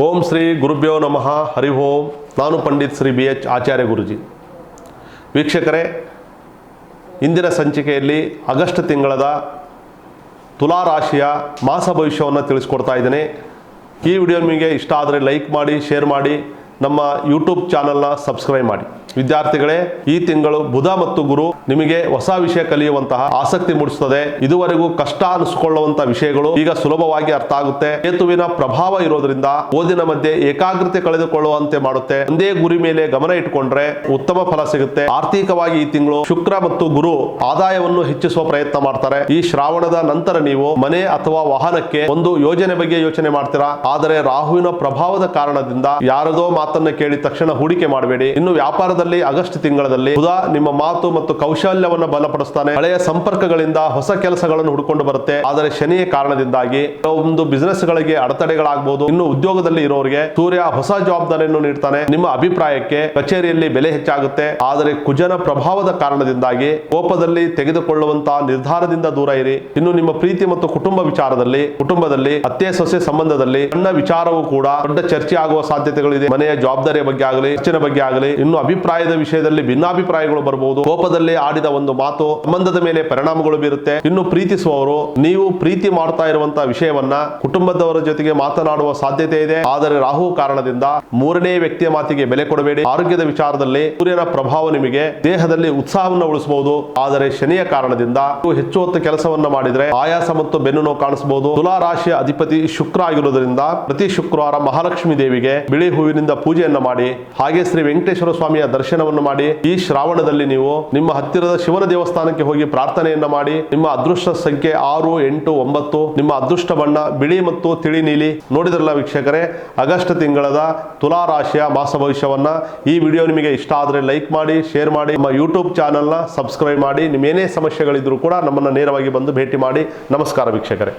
ಓಂ ಶ್ರೀ ಗುರುಭ್ಯೋ ನಮಃ ಹರಿ ಓಂ. ನಾನು ಪಂಡಿತ್ ಶ್ರೀ BH ಆಚಾರ್ಯ ಗುರುಜಿ. ವೀಕ್ಷಕರೇ, ಇಂದಿನ ಸಂಚಿಕೆಯಲ್ಲಿ ಆಗಸ್ಟ್ ತಿಂಗಳದ ತುಲಾ ರಾಶಿಯ ಮಾಸ ಭವಿಷ್ಯವನ್ನು ತಿಳಿಸ್ಕೊಡ್ತಾ ಇದ್ದೇನೆ. ಈ ವಿಡಿಯೋ ನಿಮಗೆ ಇಷ್ಟ ಆದರೆ ಲೈಕ್ ಮಾಡಿ, ಶೇರ್ ಮಾಡಿ, ನಮ್ಮ ಯೂಟ್ಯೂಬ್ ಚಾನಲ್ನ ಸಬ್ಸ್ಕ್ರೈಬ್ ಮಾಡಿ. ವಿದ್ಯಾರ್ಥಿಗಳೇ, ಈ ತಿಂಗಳು ಬುಧ ಮತ್ತು ಗುರು ನಿಮಗೆ ಹೊಸ ವಿಷಯ ಕಲಿಯುವಂತಹ ಆಸಕ್ತಿ ಮೂಡಿಸುತ್ತದೆ. ಇದುವರೆಗೂ ಕಷ್ಟ ಅನಿಸಿಕೊಳ್ಳುವಂತಹ ವಿಷಯಗಳು ಈಗ ಸುಲಭವಾಗಿ ಅರ್ಥ ಆಗುತ್ತೆ. ಕೇತುವಿನ ಪ್ರಭಾವ ಇರೋದ್ರಿಂದ ಓದಿನ ಮಧ್ಯೆ ಏಕಾಗ್ರತೆ ಕಳೆದುಕೊಳ್ಳುವಂತೆ ಮಾಡುತ್ತೆ. ಒಂದೇ ಗುರಿ ಮೇಲೆ ಗಮನ ಇಟ್ಟುಕೊಂಡ್ರೆ ಉತ್ತಮ ಫಲ ಸಿಗುತ್ತೆ. ಆರ್ಥಿಕವಾಗಿ ಈ ತಿಂಗಳು ಶುಕ್ರ ಮತ್ತು ಗುರು ಆದಾಯವನ್ನು ಹೆಚ್ಚಿಸುವ ಪ್ರಯತ್ನ ಮಾಡ್ತಾರೆ. ಈ ಶ್ರಾವಣದ ನಂತರ ನೀವು ಮನೆ ಅಥವಾ ವಾಹನಕ್ಕೆ ಒಂದು ಯೋಜನೆ ಬಗ್ಗೆ ಯೋಚನೆ ಮಾಡ್ತೀರಾ. ಆದರೆ ರಾಹುವಿನ ಪ್ರಭಾವದ ಕಾರಣದಿಂದ ಯಾರದೋ ಮಾತನ್ನ ಕೇಳಿ ತಕ್ಷಣ ಹೂಡಿಕೆ ಮಾಡಬೇಡಿ. ಇನ್ನು ವ್ಯಾಪಾರದ ಆಗಸ್ಟ್ ತಿಂಗಳಲ್ಲಿ ಬುಧ ನಿಮ್ಮ ಮಾತು ಮತ್ತು ಕೌಶಲ್ಯವನ್ನು ಬಲಪಡಿಸ್ತಾನೆ. ಹಳೆಯ ಸಂಪರ್ಕಗಳಿಂದ ಹೊಸ ಕೆಲಸಗಳನ್ನು ಹುಡುಕೊಂಡು ಬರುತ್ತೆ. ಆದರೆ ಶನಿಯ ಕಾರಣದಿಂದಾಗಿ ಒಂದು ಬಿಸಿನೆಸ್ ಗಳಿಗೆ ಅಡೆತಡೆಗಳಾಗಬಹುದು. ಇನ್ನು ಉದ್ಯೋಗದಲ್ಲಿ ಇರೋರಿಗೆ ಸೂರ್ಯ ಹೊಸ ಜವಾಬ್ದಾರಿಯನ್ನು ನೀಡ್ತಾನೆ. ನಿಮ್ಮ ಅಭಿಪ್ರಾಯಕ್ಕೆ ಕಚೇರಿಯಲ್ಲಿ ಬೆಲೆ ಹೆಚ್ಚಾಗುತ್ತೆ. ಆದರೆ ಕುಜನ ಪ್ರಭಾವದ ಕಾರಣದಿಂದಾಗಿ ಕೋಪದಲ್ಲಿ ತೆಗೆದುಕೊಳ್ಳುವಂತಹ ನಿರ್ಧಾರದಿಂದ ದೂರ ಇರಿ. ಇನ್ನು ನಿಮ್ಮ ಪ್ರೀತಿ ಮತ್ತು ಕುಟುಂಬದಲ್ಲಿ ಅತ್ತೆ ಸೊಸೆ ಸಂಬಂಧದಲ್ಲಿ ಸಣ್ಣ ವಿಚಾರವೂ ಕೂಡ ದೊಡ್ಡ ಚರ್ಚೆ ಆಗುವ ಸಾಧ್ಯತೆಗಳಿದೆ. ಮನೆಯ ಜವಾಬ್ದಾರಿಯ ಬಗ್ಗೆ ಆಗಲಿ, ಖರ್ಚಿನ ಬಗ್ಗೆ ಆಗಲಿ, ಇನ್ನು ಅಭಿಪ್ರಾಯದ ವಿಷಯದಲ್ಲಿ ಭಿನ್ನಾಭಿಪ್ರಾಯಗಳು ಬರಬಹುದು. ಕೋಪದಲ್ಲಿ ಆಡಿದ ಒಂದು ಮಾತು ಸಂಬಂಧದ ಮೇಲೆ ಪರಿಣಾಮಗಳು ಬೀರುತ್ತೆ. ಇನ್ನು ಪ್ರೀತಿಸುವವರು ನೀವು ಪ್ರೀತಿ ಮಾಡ್ತಾ ಇರುವಂತಹ ವಿಷಯವನ್ನ ಕುಟುಂಬದವರ ಜೊತೆಗೆ ಮಾತನಾಡುವ ಸಾಧ್ಯತೆ ಇದೆ. ಆದರೆ ರಾಹು ಕಾರಣದಿಂದ ಮೂರನೇ ವ್ಯಕ್ತಿಯ ಮಾತಿಗೆ ಬೆಲೆ ಕೊಡಬೇಡಿ. ಆರೋಗ್ಯದ ವಿಚಾರದಲ್ಲಿ ಸೂರ್ಯನ ಪ್ರಭಾವ ನಿಮಗೆ ದೇಹದಲ್ಲಿ ಉತ್ಸಾಹವನ್ನು ಉಳಿಸಬಹುದು. ಆದರೆ ಶನಿಯ ಕಾರಣದಿಂದ ಹೆಚ್ಚು ಹೊತ್ತು ಕೆಲಸವನ್ನ ಮಾಡಿದ್ರೆ ಆಯಾಸ ಮತ್ತು ಬೆನ್ನು ನೋವು ಕಾಣಿಸಬಹುದು. ತುಲಾ ರಾಶಿಯ ಅಧಿಪತಿ ಶುಕ್ರ ಆಗಿರುವುದರಿಂದ ಪ್ರತಿ ಶುಕ್ರವಾರ ಮಹಾಲಕ್ಷ್ಮಿ ದೇವಿಗೆ ಬಿಳಿ ಹೂವಿನಿಂದ ಪೂಜೆಯನ್ನ ಮಾಡಿ, ಹಾಗೆ ಶ್ರೀ ವೆಂಕಟೇಶ್ವರ ಸ್ವಾಮಿಯ ದರ್ಶನವನ್ನು ಮಾಡಿ. ಈ ಶ್ರಾವಣದಲ್ಲಿ ನೀವು ನಿಮ್ಮ ಹತ್ತಿರದ ಶಿವನ ದೇವಸ್ಥಾನಕ್ಕೆ ಹೋಗಿ ಪ್ರಾರ್ಥನೆಯನ್ನ ಮಾಡಿ. ನಿಮ್ಮ ಅದೃಷ್ಟ ಸಂಖ್ಯೆ 6, 8, 9. ನಿಮ್ಮ ಅದೃಷ್ಟ ಬಣ್ಣ ಬಿಳಿ ಮತ್ತು ತಿಳಿ ನೀಲಿ. ನೋಡಿದ್ರಲ್ಲ ವೀಕ್ಷಕರೇ, ಆಗಸ್ಟ್ ತಿಂಗಳದ ತುಲಾ ರಾಶಿಯ ಮಾಸ ಭವಿಷ್ಯವನ್ನ. ಈ ವಿಡಿಯೋ ನಿಮಗೆ ಇಷ್ಟ ಆದರೆ ಲೈಕ್ ಮಾಡಿ, ಶೇರ್ ಮಾಡಿ, ನಮ್ಮ ಯೂಟ್ಯೂಬ್ ಚಾನಲ್ನ ಸಬ್ಸ್ಕ್ರೈಬ್ ಮಾಡಿ. ನಿಮ್ಮೇನೇ ಸಮಸ್ಯೆಗಳಿದ್ರು ಕೂಡ ನಮ್ಮನ್ನು ನೇರವಾಗಿ ಬಂದು ಭೇಟಿ ಮಾಡಿ. ನಮಸ್ಕಾರ ವೀಕ್ಷಕರೇ.